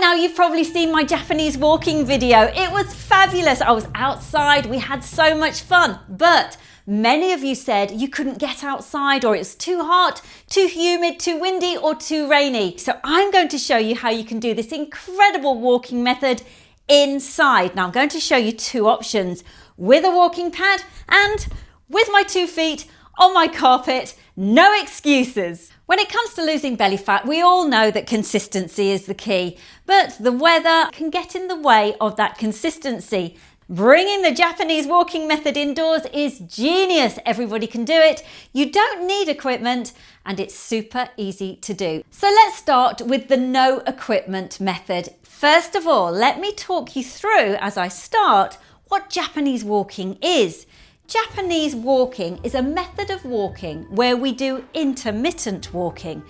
now you've probably seen my Japanese walking video. It was fabulous. I was outside, we had so much fun, but many of you said you couldn't get outside or it's too hot, too humid, too windy or too rainy. So I'm going to show you how you can do this incredible walking method inside. Now I'm going to show you two options, with a walking pad and with my 2 feet on my carpet. No excuses. When it comes to losing belly fat, we all know that consistency is the key, but the weather can get in the way of that consistency. Bringing the Japanese walking method indoors is genius. Everybody can do it. You don't need equipment and it's super easy to do. So let's start with the no equipment method. First of all, let me talk you through as I start what Japanese walking is. Japanese walking is a method of walking where we do intermittent walking.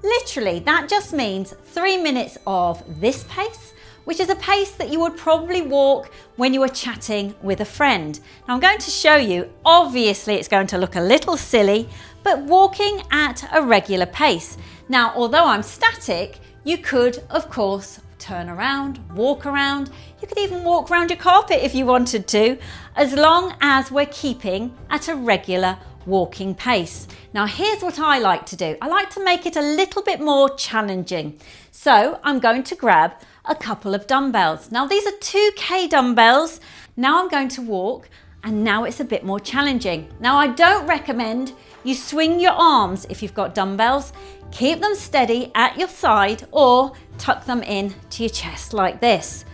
Literally, that just means 3 minutes of this pace, which is a pace that you would probably walk when you were chatting with a friend. Now I'm going to show you, obviously it's going to look a little silly, but walking at a regular pace. Now, although I'm static, you could, of course, turn around, walk around. You could even walk around your carpet if you wanted to, as long as we're keeping at a regular walking pace. Now here's what I like to do. I like to make it a little bit more challenging. So I'm going to grab a couple of dumbbells. Now these are 2K dumbbells. Now I'm going to walk, and now it's a bit more challenging. Now I don't recommend you swing your arms if you've got dumbbells. Keep them steady at your side or tuck them in to your chest like this.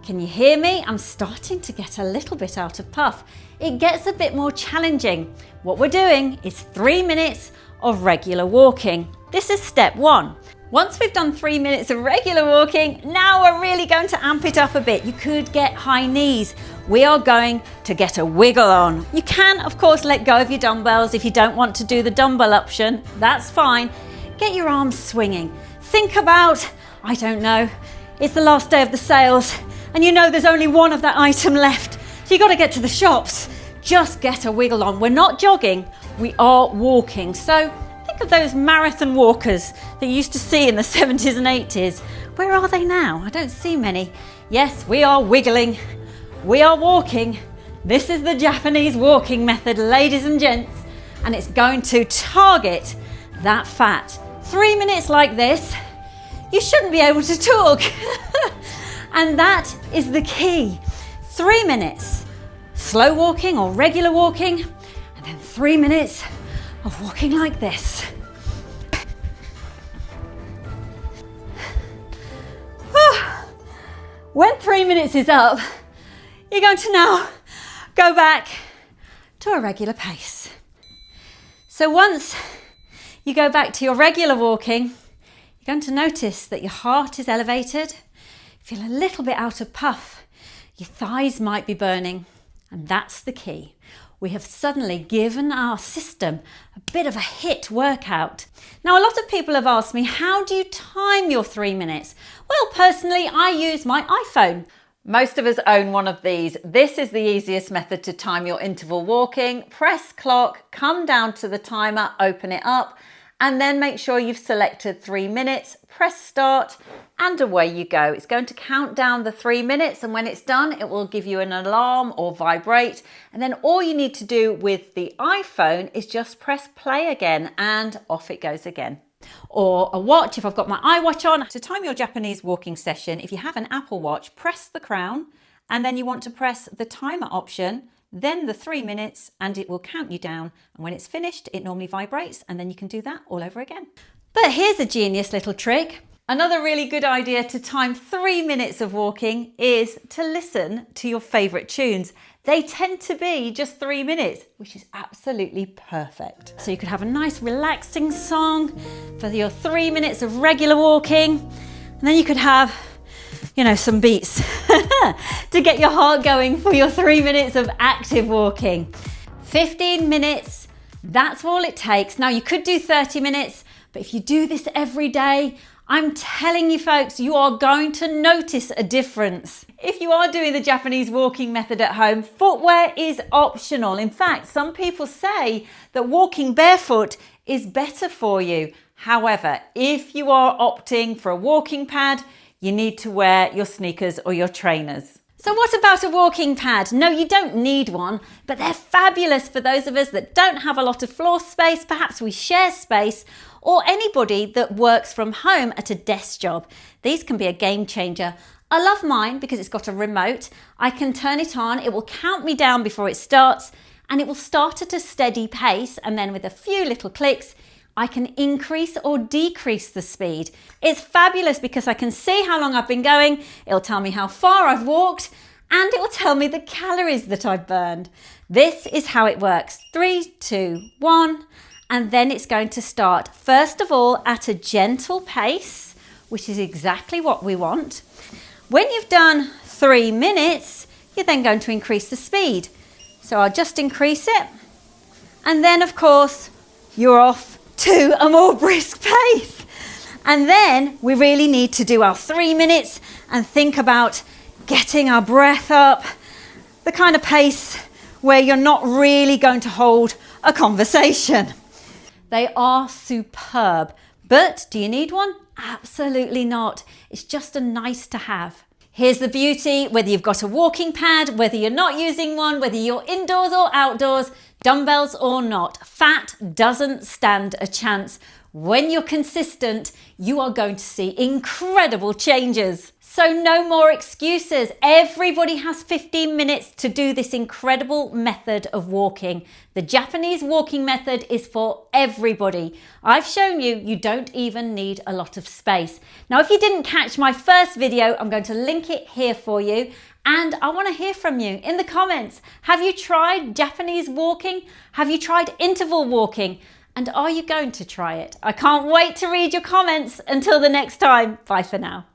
Can you hear me? I'm starting to get a little bit out of puff. It gets a bit more challenging. What we're doing is 3 minutes of regular walking. This is step one. Once we've done 3 minutes of regular walking, now we're really going to amp it up a bit. You could get high knees. We are going to get a wiggle on. You can, of course, let go of your dumbbells if you don't want to do the dumbbell option. That's fine. Get your arms swinging. Think about, I don't know, it's the last day of the sales and you know there's only one of that item left. So you got to get to the shops. Just get a wiggle on. We're not jogging, we are walking. So think of those marathon walkers that you used to see in the 70s and 80s. Where are they now? I don't see many. Yes, we are wiggling. We are walking. This is the Japanese walking method, ladies and gents, and it's going to target that fat. 3 minutes like this, you shouldn't be able to talk. And that is the key. 3 minutes, slow walking or regular walking, and then 3 minutes of walking like this. When 3 minutes is up, you're going to now go back to a regular pace. So once you go back to your regular walking, you're going to notice that your heart is elevated, you feel a little bit out of puff, your thighs might be burning, and that's the key. We have suddenly given our system a bit of a hit workout. Now, a lot of people have asked me, how do you time your 3 minutes? Well, personally, I use my iPhone. Most of us own one of these. This is the easiest method to time your interval walking. Press clock, come down to the timer, open it up, and then make sure you've selected 3 minutes, press start, and away you go. It's going to count down the 3 minutes, and when it's done, it will give you an alarm or vibrate. And then all you need to do with the iPhone is just press play again, and off it goes again. Or a watch, if I've got my iWatch on. To time your Japanese walking session, if you have an Apple Watch, press the crown, and then you want to press the timer option, then the 3 minutes, and it will count you down. And when it's finished, it normally vibrates, and then you can do that all over again. But here's a genius little trick. Another really good idea to time 3 minutes of walking is to listen to your favorite tunes. They tend to be just 3 minutes, which is absolutely perfect. So you could have a nice relaxing song for your 3 minutes of regular walking, and then you could have, you know, some beats to get your heart going for your 3 minutes of active walking. 15 minutes, that's all it takes. Now you could do 30 minutes, but if you do this every day, I'm telling you folks, you are going to notice a difference. If you are doing the Japanese walking method at home, footwear is optional. In fact, some people say that walking barefoot is better for you. However, if you are opting for a walking pad, you need to wear your sneakers or your trainers. So what about a walking pad? No, you don't need one, but they're fabulous for those of us that don't have a lot of floor space. Perhaps we share space, or anybody that works from home at a desk job. These can be a game changer. I love mine because it's got a remote. I can turn it on, it will count me down before it starts, and it will start at a steady pace, and then with a few little clicks, I can increase or decrease the speed. It's fabulous because I can see how long I've been going, it'll tell me how far I've walked, and it will tell me the calories that I've burned. This is how it works. 3, 2, 1, and then it's going to start, first of all, at a gentle pace, which is exactly what we want. When you've done 3 minutes, you're then going to increase the speed. So I'll just increase it, and then of course, you're off to a more brisk pace. And then we really need to do our 3 minutes and think about getting our breath up, the kind of pace where you're not really going to hold a conversation. They are superb, but do you need one? Absolutely not. It's just a nice to have. Here's the beauty, whether you've got a walking pad, whether you're not using one, whether you're indoors or outdoors, dumbbells or not, fat doesn't stand a chance. When you're consistent, you are going to see incredible changes. So no more excuses. Everybody has 15 minutes to do this incredible method of walking. The Japanese walking method is for everybody. I've shown you, you don't even need a lot of space. Now, if you didn't catch my first video, I'm going to link it here for you. And I want to hear from you in the comments. Have you tried Japanese walking? Have you tried interval walking? And are you going to try it? I can't wait to read your comments. Until the next time, bye for now.